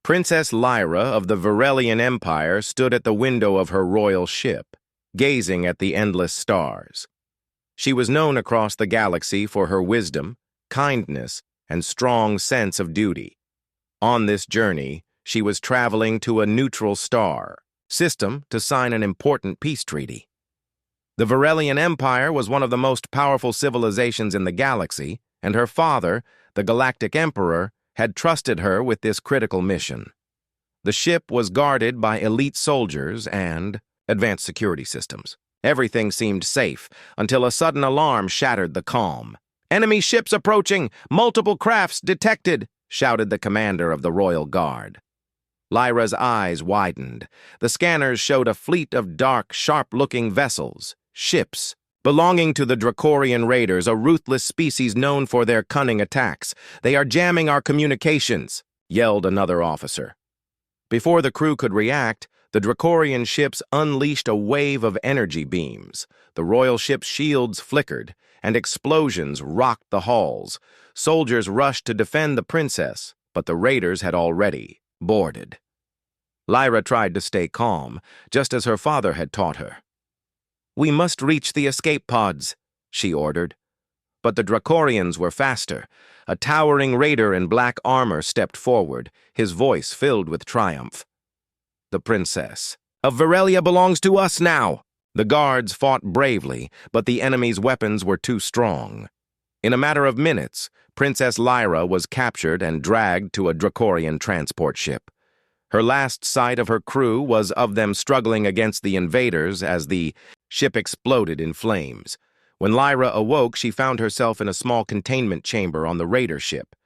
Princess Lyra of the Varelian Empire stood at the window of her royal ship, gazing at the endless stars. She was known across the galaxy for her wisdom, kindness, and strong sense of duty. On this journey, she was traveling to a neutral star system to sign an important peace treaty. The Varelian Empire was one of the most powerful civilizations in the galaxy, and her father, the Galactic Emperor, had trusted her with this critical mission. The ship was guarded by elite soldiers and advanced security systems. Everything seemed safe until a sudden alarm shattered the calm. "Enemy ships approaching! Multiple crafts detected!" shouted the commander of the Royal Guard. Lyra's eyes widened. The scanners showed a fleet of dark, sharp-looking vessels, ships, belonging to the Dracorian Raiders, a ruthless species known for their cunning attacks. "They are jamming our communications," yelled another officer. Before the crew could react, the Dracorian ships unleashed a wave of energy beams. The royal ship's shields flickered, and explosions rocked the halls. Soldiers rushed to defend the princess, but the raiders had already boarded. Lyra tried to stay calm, just as her father had taught her. "We must reach the escape pods," she ordered. But the Dracorians were faster. A towering raider in black armor stepped forward, his voice filled with triumph. "The princess of Varelia belongs to us now." The guards fought bravely, but the enemy's weapons were too strong. In a matter of minutes, Princess Lyra was captured and dragged to a Dracorian transport ship. Her last sight of her crew was of them struggling against the invaders as the ship exploded in flames. When Lyra awoke, she found herself in a small containment chamber on the raider ship.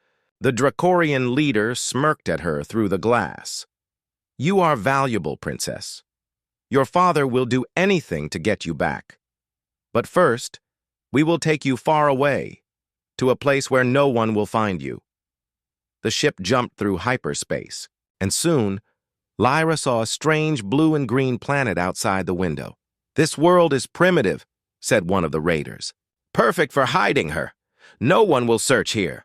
The Dracorian leader smirked at her through the glass. "You are valuable, princess. Your father will do anything to get you back. But first, we will take you far away, to a place where no one will find you." The ship jumped through hyperspace, and soon, Lyra saw a strange blue and green planet outside the window. "This world is primitive," said one of the raiders. "Perfect for hiding her. No one will search here."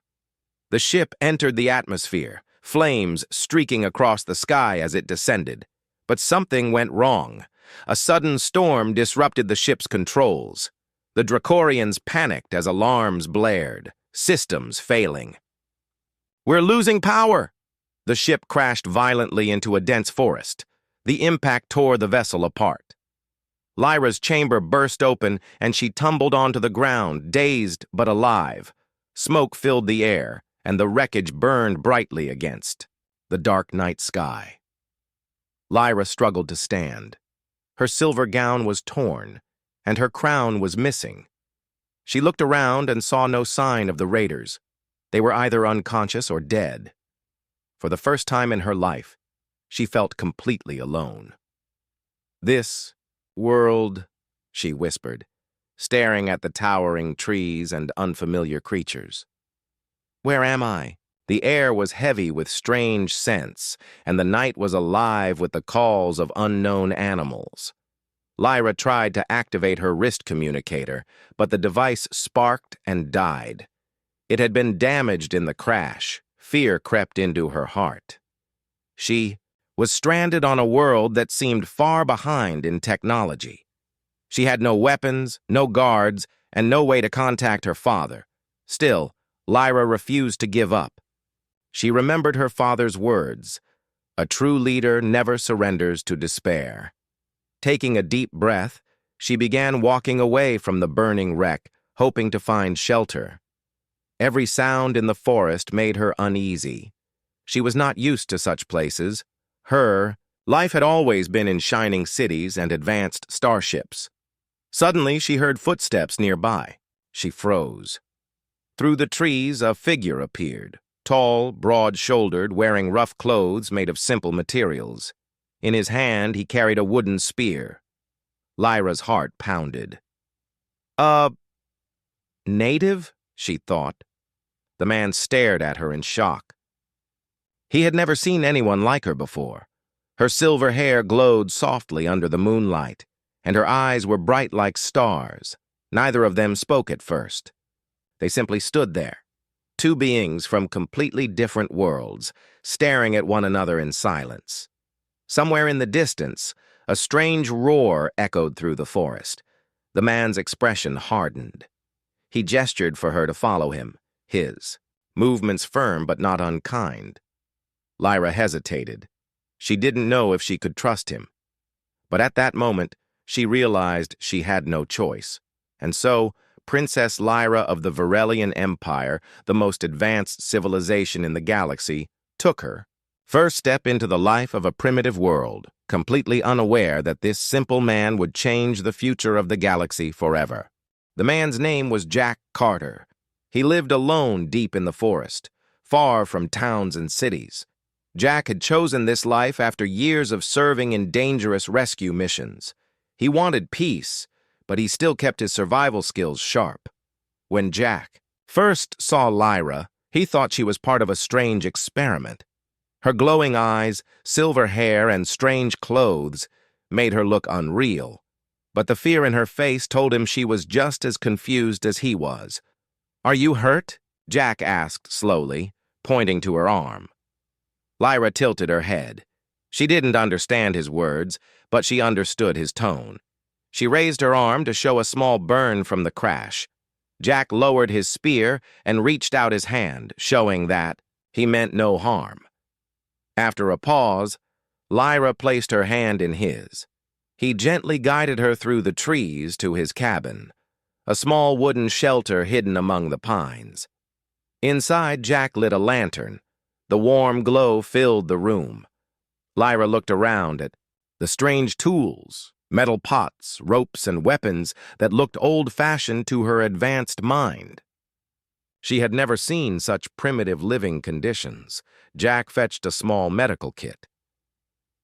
The ship entered the atmosphere, flames streaking across the sky as it descended. But something went wrong. A sudden storm disrupted the ship's controls. The Dracorians panicked as alarms blared, systems failing. "We're losing power!" The ship crashed violently into a dense forest. The impact tore the vessel apart. Lyra's chamber burst open, and she tumbled onto the ground, dazed but alive. Smoke filled the air, and the wreckage burned brightly against the dark night sky. Lyra struggled to stand. Her silver gown was torn, and her crown was missing. She looked around and saw no sign of the raiders. They were either unconscious or dead. For the first time in her life, she felt completely alone. "This world," she whispered, staring at the towering trees and unfamiliar creatures. "Where am I?" The air was heavy with strange scents, and the night was alive with the calls of unknown animals. Lyra tried to activate her wrist communicator, but the device sparked and died. It had been damaged in the crash. Fear crept into her heart. She was stranded on a world that seemed far behind in technology. She had no weapons, no guards, and no way to contact her father. Still, Lyra refused to give up. She remembered her father's words, "A true leader never surrenders to despair." Taking a deep breath, she began walking away from the burning wreck, hoping to find shelter. Every sound in the forest made her uneasy. She was not used to such places. Her life had always been in shining cities and advanced starships. Suddenly, she heard footsteps nearby. She froze. Through the trees, a figure appeared, tall, broad-shouldered, wearing rough clothes made of simple materials. In his hand, he carried a wooden spear. Lyra's heart pounded. Native?" she thought. The man stared at her in shock. He had never seen anyone like her before. Her silver hair glowed softly under the moonlight, and her eyes were bright like stars. Neither of them spoke at first. They simply stood there, two beings from completely different worlds, staring at one another in silence. Somewhere in the distance, a strange roar echoed through the forest. The man's expression hardened. He gestured for her to follow him, his movements firm but not unkind. Lyra hesitated. She didn't know if she could trust him. But at that moment, she realized she had no choice. And so, Princess Lyra of the Varelian Empire, the most advanced civilization in the galaxy, took her. First step into the life of a primitive world, completely unaware that this simple man would change the future of the galaxy forever. The man's name was Jack Carter. He lived alone deep in the forest, far from towns and cities. Jack had chosen this life after years of serving in dangerous rescue missions. He wanted peace, but he still kept his survival skills sharp. When Jack first saw Lyra, he thought she was part of a strange experiment. Her glowing eyes, silver hair, and strange clothes made her look unreal. But the fear in her face told him she was just as confused as he was. "Are you hurt?" Jack asked slowly, pointing to her arm. Lyra tilted her head. She didn't understand his words, but she understood his tone. She raised her arm to show a small burn from the crash. Jack lowered his spear and reached out his hand, showing that he meant no harm. After a pause, Lyra placed her hand in his. He gently guided her through the trees to his cabin, a small wooden shelter hidden among the pines. Inside, Jack lit a lantern. The warm glow filled the room. Lyra looked around at the strange tools, metal pots, ropes, and weapons that looked old-fashioned to her advanced mind. She had never seen such primitive living conditions. Jack fetched a small medical kit.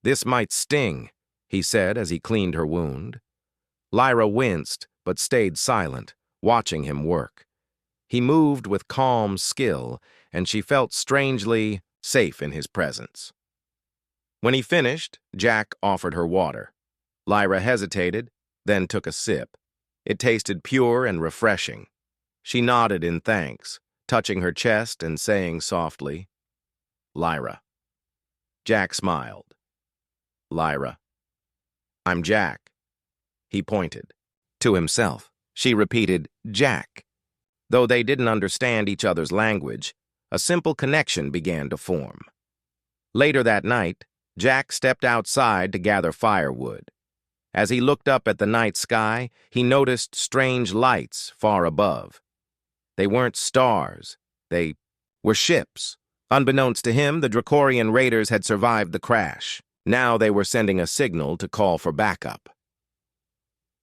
"This might sting," he said as he cleaned her wound. Lyra winced, but stayed silent, watching him work. He moved with calm skill, and she felt strangely safe in his presence. When he finished, Jack offered her water. Lyra hesitated, then took a sip. It tasted pure and refreshing. She nodded in thanks, touching her chest and saying softly, "Lyra." Jack smiled. "Lyra." "I'm Jack." He pointed. To himself, she repeated, "Jack." Though they didn't understand each other's language, a simple connection began to form. Later that night, Jack stepped outside to gather firewood. As he looked up at the night sky, he noticed strange lights far above. They weren't stars. They were ships. Unbeknownst to him, the Dracorian raiders had survived the crash. Now they were sending a signal to call for backup.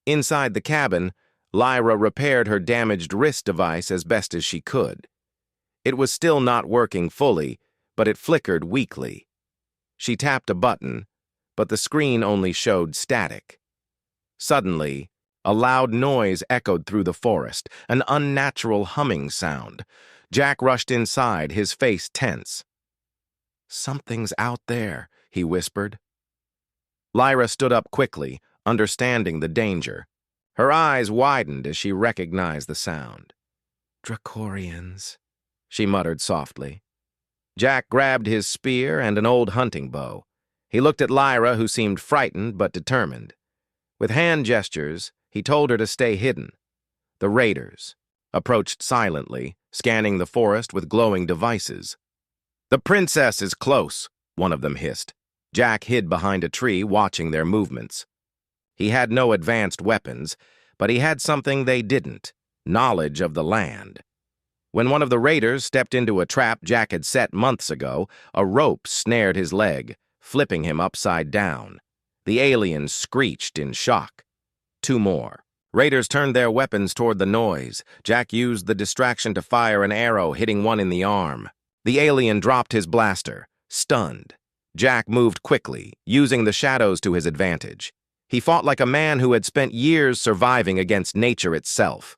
Inside the cabin, Lyra repaired her damaged wrist device as best as she could. It was still not working fully, but it flickered weakly. She tapped a button, but the screen only showed static. Suddenly, a loud noise echoed through the forest, an unnatural humming sound. Jack rushed inside, his face tense. "Something's out there," he whispered. Lyra stood up quickly, understanding the danger. Her eyes widened as she recognized the sound. "Dracorians," she muttered softly. Jack grabbed his spear and an old hunting bow. He looked at Lyra, who seemed frightened but determined. With hand gestures, he told her to stay hidden. The raiders approached silently, scanning the forest with glowing devices. "The princess is close," one of them hissed. Jack hid behind a tree, watching their movements. He had no advanced weapons, but he had something they didn't: knowledge of the land. When one of the raiders stepped into a trap Jack had set months ago, a rope snared his leg, flipping him upside down. The alien screeched in shock. Two more. Raiders turned their weapons toward the noise. Jack used the distraction to fire an arrow, hitting one in the arm. The alien dropped his blaster, stunned. Jack moved quickly, using the shadows to his advantage. He fought like a man who had spent years surviving against nature itself.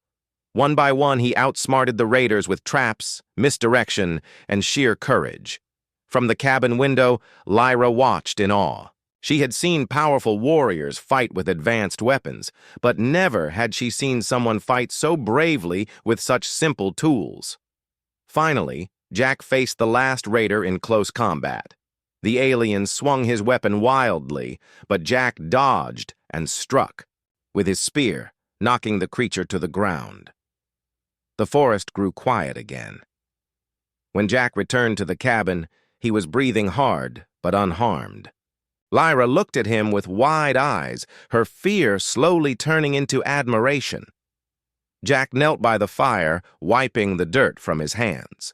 One by one, he outsmarted the raiders with traps, misdirection, and sheer courage. From the cabin window, Lyra watched in awe. She had seen powerful warriors fight with advanced weapons, but never had she seen someone fight so bravely with such simple tools. Finally, Jack faced the last raider in close combat. The alien swung his weapon wildly, but Jack dodged and struck with his spear, knocking the creature to the ground. The forest grew quiet again. When Jack returned to the cabin, he was breathing hard but unharmed. Lyra looked at him with wide eyes, her fear slowly turning into admiration. Jack knelt by the fire, wiping the dirt from his hands.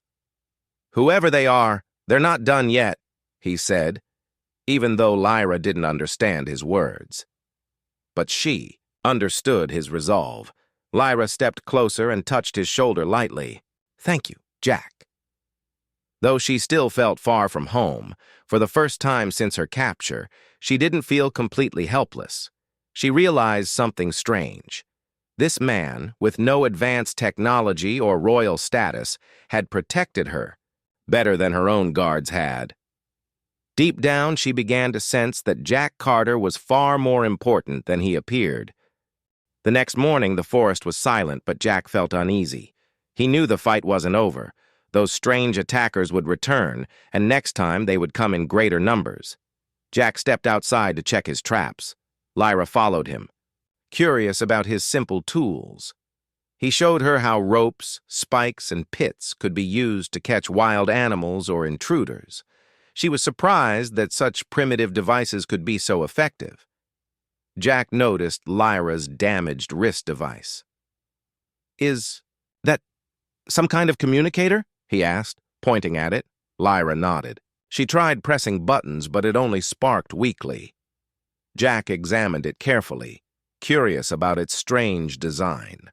"Whoever they are, they're not done yet," he said, even though Lyra didn't understand his words. But she understood his resolve. Lyra stepped closer and touched his shoulder lightly. "Thank you, Jack." Though she still felt far from home, for the first time since her capture, she didn't feel completely helpless. She realized something strange. This man, with no advanced technology or royal status, had protected her better than her own guards had. Deep down, she began to sense that Jack Carter was far more important than he appeared. The next morning, the forest was silent, but Jack felt uneasy. He knew the fight wasn't over. Those strange attackers would return, and next time they would come in greater numbers. Jack stepped outside to check his traps. Lyra followed him, curious about his simple tools. He showed her how ropes, spikes, and pits could be used to catch wild animals or intruders. She was surprised that such primitive devices could be so effective. Jack noticed Lyra's damaged wrist device. "Is that some kind of communicator?" he asked, pointing at it. Lyra nodded. She tried pressing buttons, but it only sparked weakly. Jack examined it carefully, curious about its strange design.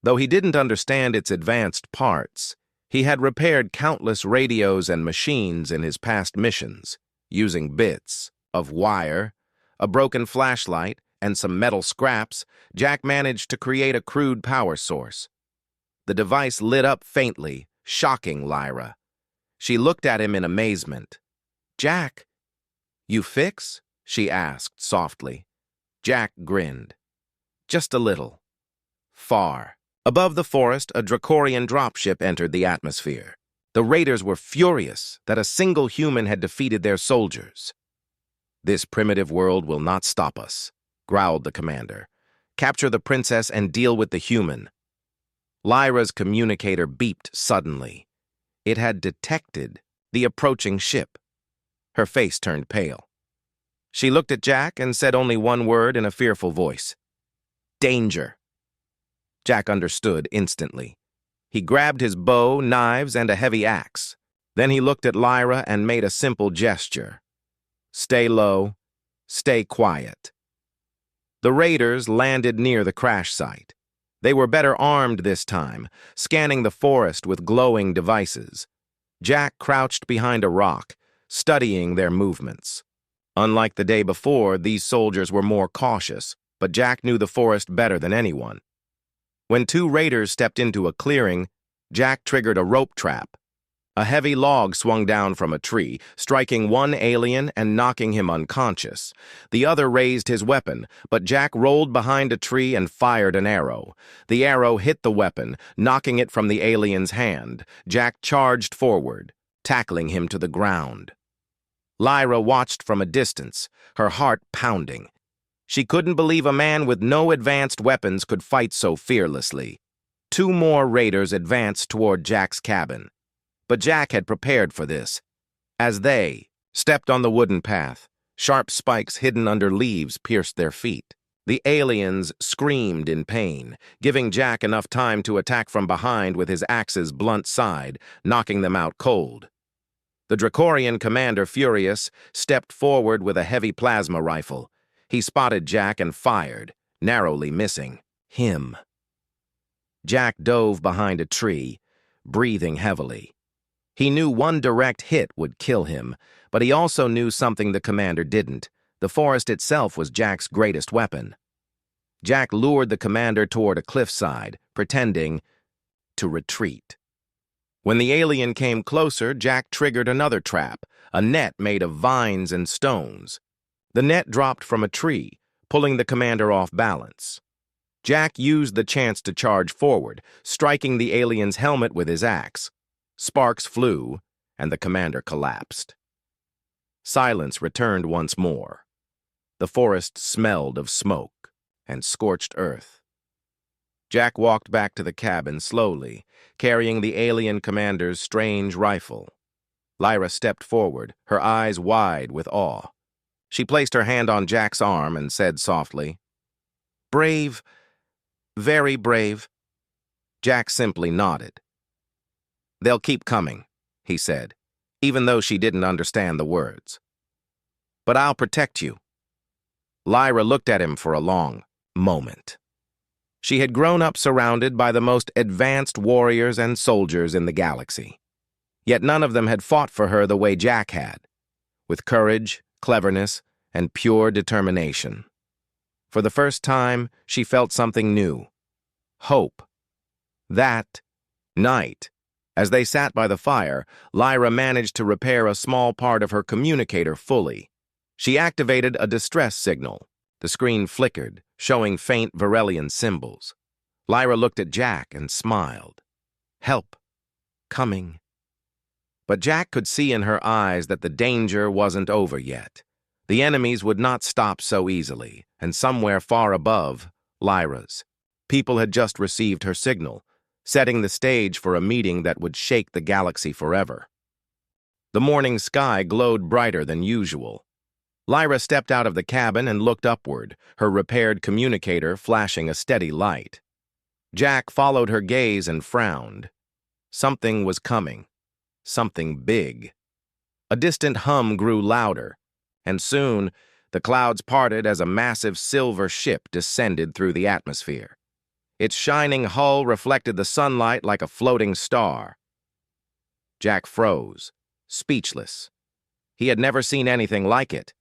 Though he didn't understand its advanced parts, he had repaired countless radios and machines in his past missions, using bits of wire, a broken flashlight, and some metal scraps. Jack managed to create a crude power source. The device lit up faintly, shocking Lyra. She looked at him in amazement. "Jack, you fix?" she asked softly. Jack grinned. "Just a little." Far above the forest, a Dracorian dropship entered the atmosphere. The raiders were furious that a single human had defeated their soldiers. "This primitive world will not stop us," growled the commander. "Capture the princess and deal with the human." Lyra's communicator beeped suddenly. It had detected the approaching ship. Her face turned pale. She looked at Jack and said only one word in a fearful voice: "Danger." Jack understood instantly. He grabbed his bow, knives, and a heavy axe. Then he looked at Lyra and made a simple gesture. "Stay low. Stay quiet." The raiders landed near the crash site. They were better armed this time, scanning the forest with glowing devices. Jack crouched behind a rock, studying their movements. Unlike the day before, these soldiers were more cautious, but Jack knew the forest better than anyone. When two raiders stepped into a clearing, Jack triggered a rope trap. A heavy log swung down from a tree, striking one alien and knocking him unconscious. The other raised his weapon, but Jack rolled behind a tree and fired an arrow. The arrow hit the weapon, knocking it from the alien's hand. Jack charged forward, tackling him to the ground. Lyra watched from a distance, her heart pounding. She couldn't believe a man with no advanced weapons could fight so fearlessly. Two more raiders advanced toward Jack's cabin. But Jack had prepared for this. As they stepped on the wooden path, sharp spikes hidden under leaves pierced their feet. The aliens screamed in pain, giving Jack enough time to attack from behind with his axe's blunt side, knocking them out cold. The Dracorian commander, furious, stepped forward with a heavy plasma rifle. He spotted Jack and fired, narrowly missing him. Jack dove behind a tree, breathing heavily. He knew one direct hit would kill him, but he also knew something the commander didn't. The forest itself was Jack's greatest weapon. Jack lured the commander toward a cliffside, pretending to retreat. When the alien came closer, Jack triggered another trap, a net made of vines and stones. The net dropped from a tree, pulling the commander off balance. Jack used the chance to charge forward, striking the alien's helmet with his axe. Sparks flew, and the commander collapsed. Silence returned once more. The forest smelled of smoke and scorched earth. Jack walked back to the cabin slowly, carrying the alien commander's strange rifle. Lyra stepped forward, her eyes wide with awe. She placed her hand on Jack's arm and said softly, "Brave, very brave." Jack simply nodded. "They'll keep coming," he said, even though she didn't understand the words. "But I'll protect you." Lyra looked at him for a long moment. She had grown up surrounded by the most advanced warriors and soldiers in the galaxy. Yet none of them had fought for her the way Jack had, with courage, cleverness, and pure determination. For the first time, she felt something new. Hope. That night, as they sat by the fire, Lyra managed to repair a small part of her communicator fully. She activated a distress signal. The screen flickered, showing faint Varelian symbols. Lyra looked at Jack and smiled. Help. Coming. But Jack could see in her eyes that the danger wasn't over yet. The enemies would not stop so easily, and somewhere far above, Lyra's, people had just received her signal, setting the stage for a meeting that would shake the galaxy forever. The morning sky glowed brighter than usual. Lyra stepped out of the cabin and looked upward, her repaired communicator flashing a steady light. Jack followed her gaze and frowned. Something was coming. Something big. A distant hum grew louder, and soon the clouds parted as a massive silver ship descended through the atmosphere. Its shining hull reflected the sunlight like a floating star. Jack froze, speechless. He had never seen anything like it.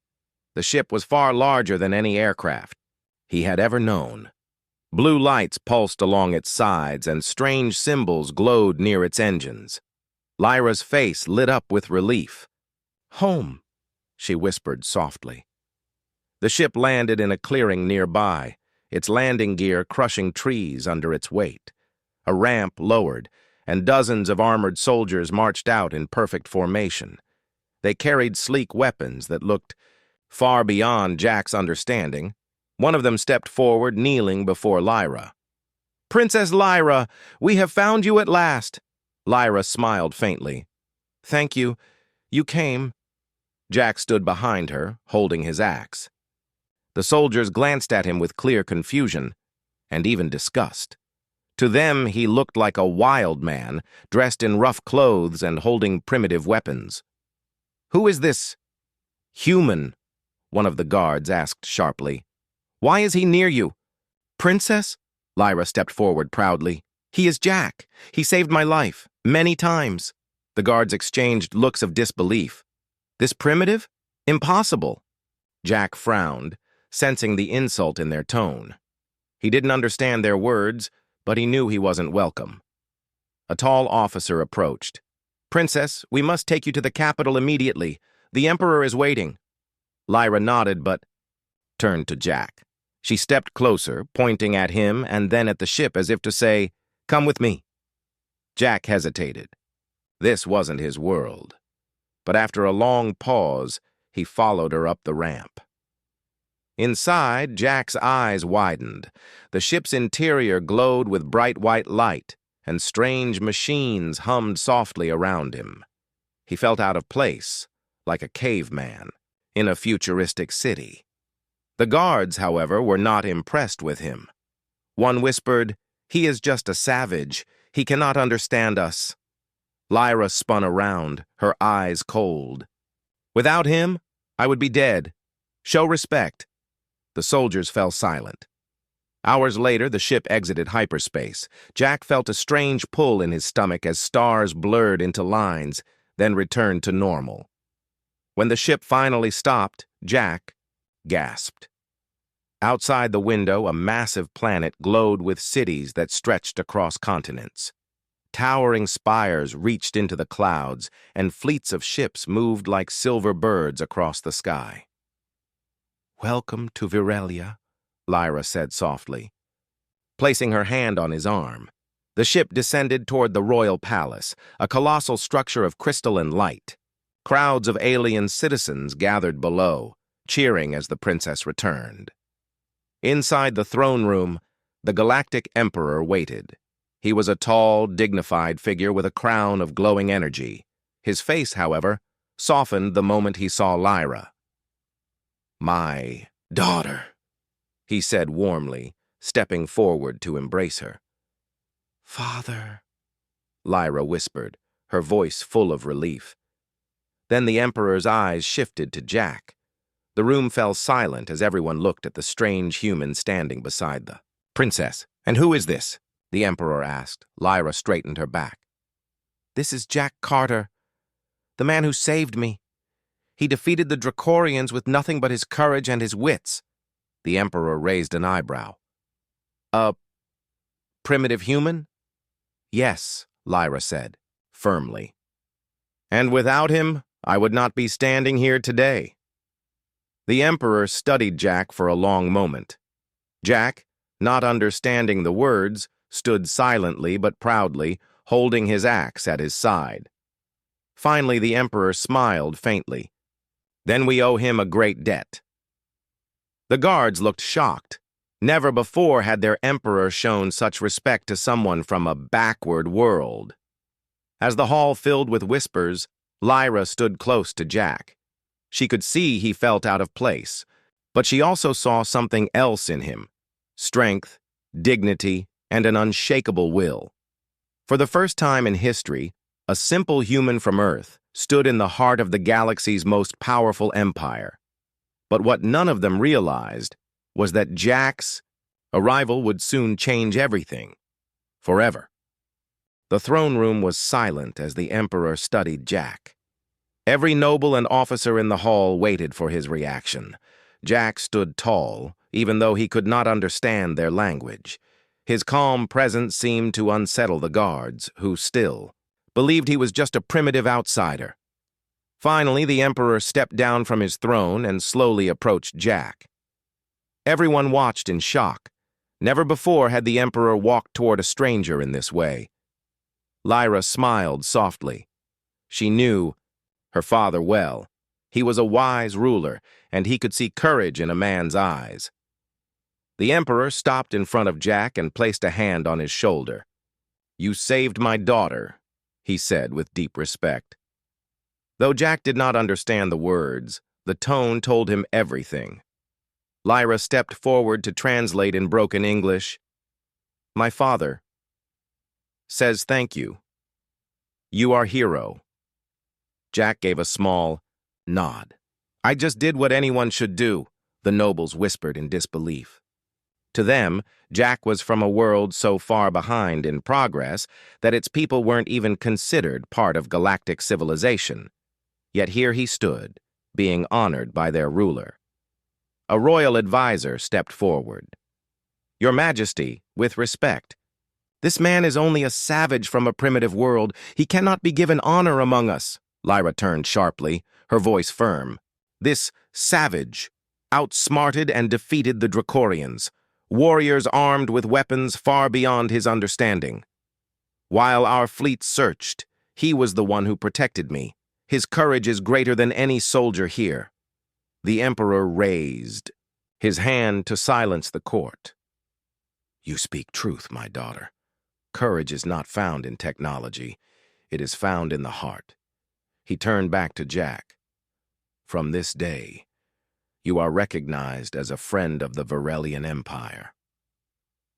The ship was far larger than any aircraft he had ever known. Blue lights pulsed along its sides, and strange symbols glowed near its engines. Lyra's face lit up with relief. "Home," she whispered softly. The ship landed in a clearing nearby, its landing gear crushing trees under its weight. A ramp lowered, and dozens of armored soldiers marched out in perfect formation. They carried sleek weapons that looked far beyond Jack's understanding. One of them stepped forward, kneeling before Lyra. "Princess Lyra, we have found you at last." Lyra smiled faintly. "Thank you. You came." Jack stood behind her, holding his axe. The soldiers glanced at him with clear confusion, and even disgust. To them, he looked like a wild man, dressed in rough clothes and holding primitive weapons. "Who is this human?" one of the guards asked sharply. "Why is he near you?" "Princess?" Lyra stepped forward proudly. "He is Jack. He saved my life, many times." The guards exchanged looks of disbelief. "This primitive? Impossible." Jack frowned, sensing the insult in their tone. He didn't understand their words, but he knew he wasn't welcome. A tall officer approached. "Princess, we must take you to the capital immediately. The Emperor is waiting." Lyra nodded, but turned to Jack. She stepped closer, pointing at him and then at the ship as if to say, "Come with me." Jack hesitated. This wasn't his world. But after a long pause, he followed her up the ramp. Inside, Jack's eyes widened. The ship's interior glowed with bright white light, and strange machines hummed softly around him. He felt out of place, like a caveman, in a futuristic city. The guards, however, were not impressed with him. One whispered, "He is just a savage. He cannot understand us." Lyra spun around, her eyes cold. "Without him, I would be dead. Show respect." The soldiers fell silent. Hours later, the ship exited hyperspace. Jack felt a strange pull in his stomach as stars blurred into lines, then returned to normal. When the ship finally stopped, Jack gasped. Outside the window, a massive planet glowed with cities that stretched across continents. Towering spires reached into the clouds, and fleets of ships moved like silver birds across the sky. "Welcome to Virelia," Lyra said softly. Placing her hand on his arm, The ship descended toward the royal palace, a colossal structure of crystal and light. Crowds of alien citizens gathered below, cheering as the princess returned. Inside the throne room, the Galactic Emperor waited. He was a tall, dignified figure with a crown of glowing energy. His face, however, softened the moment he saw Lyra. "My daughter," he said warmly, stepping forward to embrace her. "Father," Lyra whispered, her voice full of relief. Then the Emperor's eyes shifted to Jack. The room fell silent as everyone looked at the strange human standing beside the princess. "And who is this?" the Emperor asked. Lyra straightened her back. "This is Jack Carter, the man who saved me. He defeated the Dracorians with nothing but his courage and his wits." The Emperor raised an eyebrow. "A primitive human?" "Yes," Lyra said, firmly. "And without him, I would not be standing here today." The Emperor studied Jack for a long moment. Jack, not understanding the words, stood silently but proudly, holding his axe at his side. Finally, the Emperor smiled faintly. "Then we owe him a great debt." The guards looked shocked. Never before had their Emperor shown such respect to someone from a backward world. As the hall filled with whispers, Lyra stood close to Jack. She could see he felt out of place, but she also saw something else in him: strength, dignity, and an unshakable will. For the first time in history, a simple human from Earth stood in the heart of the galaxy's most powerful empire. But what none of them realized was that Jack's arrival would soon change everything, forever. The throne room was silent as the Emperor studied Jack. Every noble and officer in the hall waited for his reaction. Jack stood tall, even though he could not understand their language. His calm presence seemed to unsettle the guards, who still believed he was just a primitive outsider. Finally, the Emperor stepped down from his throne and slowly approached Jack. Everyone watched in shock. Never before had the Emperor walked toward a stranger in this way. Lyra smiled softly. She knew her father well. He was a wise ruler, and he could see courage in a man's eyes. The Emperor stopped in front of Jack and placed a hand on his shoulder. "You saved my daughter," he said with deep respect. Though Jack did not understand the words, the tone told him everything. Lyra stepped forward to translate in broken English. "My father says thank you. You are hero." Jack gave a small nod. "I just did what anyone should do," the nobles whispered in disbelief. To them, Jack was from a world so far behind in progress that its people weren't even considered part of galactic civilization. Yet here he stood, being honored by their ruler. A royal advisor stepped forward. "Your Majesty, with respect, this man is only a savage from a primitive world. He cannot be given honor among us." Lyra turned sharply, her voice firm. "This savage outsmarted and defeated the Dracorians, warriors armed with weapons far beyond his understanding. While our fleet searched, he was the one who protected me. His courage is greater than any soldier here." The Emperor raised his hand to silence the court. "You speak truth, my daughter. Courage is not found in technology. It is found in the heart." He turned back to Jack. "From this day, you are recognized as a friend of the Varelian Empire."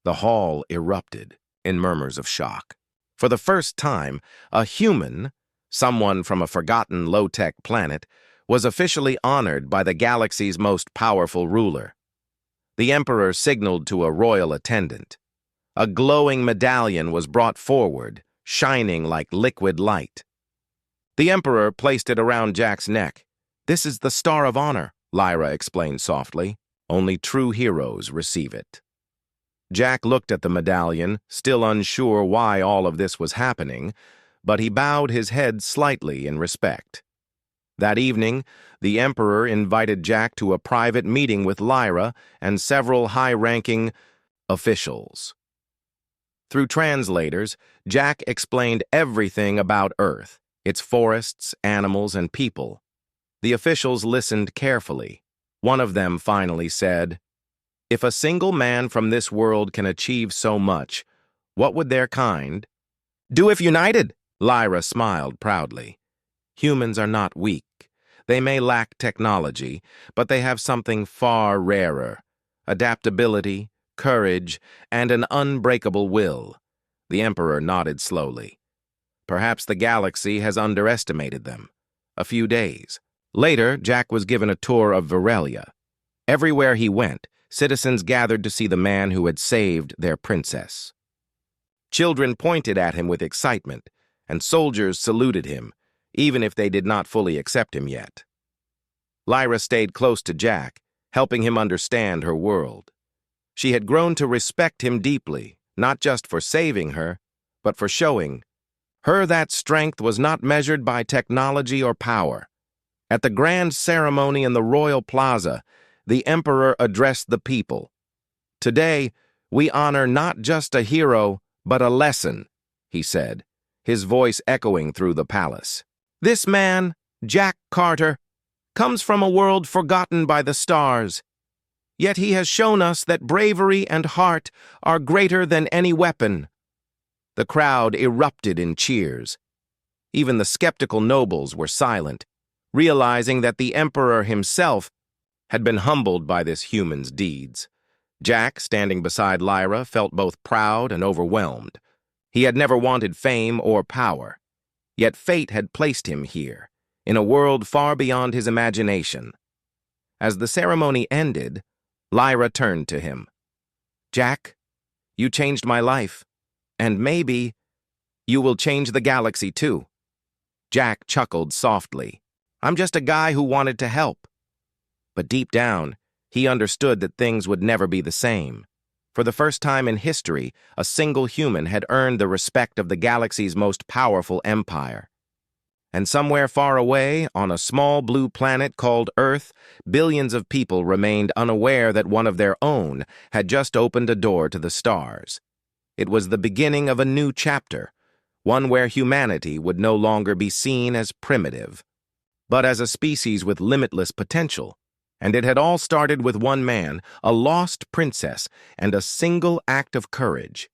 The hall erupted in murmurs of shock. For the first time, a human, someone from a forgotten low-tech planet, was officially honored by the galaxy's most powerful ruler. The Emperor signaled to a royal attendant. A glowing medallion was brought forward, shining like liquid light. The Emperor placed it around Jack's neck. "This is the Star of Honor," Lyra explained softly. "Only true heroes receive it." Jack looked at the medallion, still unsure why all of this was happening, but he bowed his head slightly in respect. That evening, the Emperor invited Jack to a private meeting with Lyra and several high-ranking officials. Through translators, Jack explained everything about Earth, its forests, animals, and people. The officials listened carefully. One of them finally said, "If a single man from this world can achieve so much, what would their kind do if united?" Lyra smiled proudly. Humans are not weak. They may lack technology, but they have something far rarer: adaptability, courage, and an unbreakable will. The Emperor nodded slowly. Perhaps the galaxy has underestimated them. A few days. Later, Jack was given a tour of Virelia. Everywhere he went, citizens gathered to see the man who had saved their princess. Children pointed at him with excitement, and soldiers saluted him, even if they did not fully accept him yet. Lyra stayed close to Jack, helping him understand her world. She had grown to respect him deeply, not just for saving her, but for showing her that strength was not measured by technology or power. At the grand ceremony in the royal plaza, the Emperor addressed the people. "Today, we honor not just a hero, but a lesson," he said, his voice echoing through the palace. "This man, Jack Carter, comes from a world forgotten by the stars. Yet he has shown us that bravery and heart are greater than any weapon." The crowd erupted in cheers. Even the skeptical nobles were silent, realizing that the Emperor himself had been humbled by this human's deeds. Jack, standing beside Lyra, felt both proud and overwhelmed. He had never wanted fame or power, yet fate had placed him here, in a world far beyond his imagination. As the ceremony ended, Lyra turned to him. "Jack, you changed my life, and maybe you will change the galaxy too." Jack chuckled softly. "I'm just a guy who wanted to help." But deep down, he understood that things would never be the same. For the first time in history, a single human had earned the respect of the galaxy's most powerful empire. And somewhere far away, on a small blue planet called Earth, billions of people remained unaware that one of their own had just opened a door to the stars. It was the beginning of a new chapter, one where humanity would no longer be seen as primitive, but as a species with limitless potential. And it had all started with one man, a lost princess, and a single act of courage.